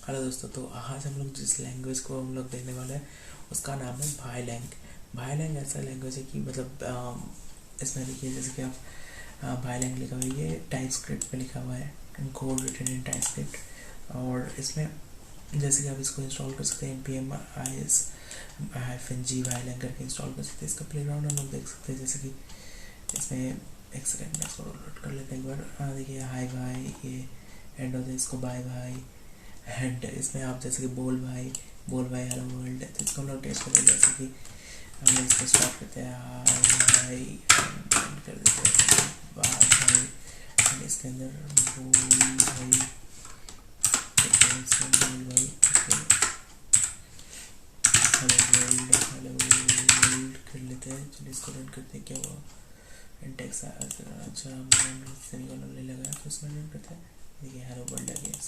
Hello दोस्तों, तो आज हम लोग जिस लैंग्वेज को हम लोग देखने वाले हैं उसका नाम है भाईलैंग। भाईलैंग ऐसा लैंग्वेज है कि मतलब इसमें देखिए, जैसे कि आप भाईलैंग लिखा हुआ है, ये टाइप स्क्रिप्ट पे लिखा हुआ है, code written in type script. और इसमें जैसे कि आप इसको इंस्टॉल कर सकते हैं, npm-g भाईलैंग करके इंस्टॉल कर सकते हैं। इसका प्लेग्राउंड हम लोग देख सकते हैं, जैसे कि इसमें एक सेकेंड में इसको डाउनलोड कर लेते हैं एक बार। देखिए हाई भाई, ये एंड होता है, इसको बाय भाई। एंड इसमें आप जैसे कि बोल भाई हेलो वर्ल्ड, तो इसको हम लोग टेस्ट करेंगे। जैसे कि हम लोग इसको स्टार्ट करते हैं हाय भाई, एंड कर देते हैं बाय भाई, एंड इसके अंदर बोल भाई, इसमें बोल भाई, हेलो वर्ल्ड कर लेते हैं। चलिए इसको रन करते हैं, क्या हुआ इंटेक्स अच्छा सेमीकोलन ले लगा, तो इसमें रन करते हैं। देखिए हेलो वर्ल्ड आ गया।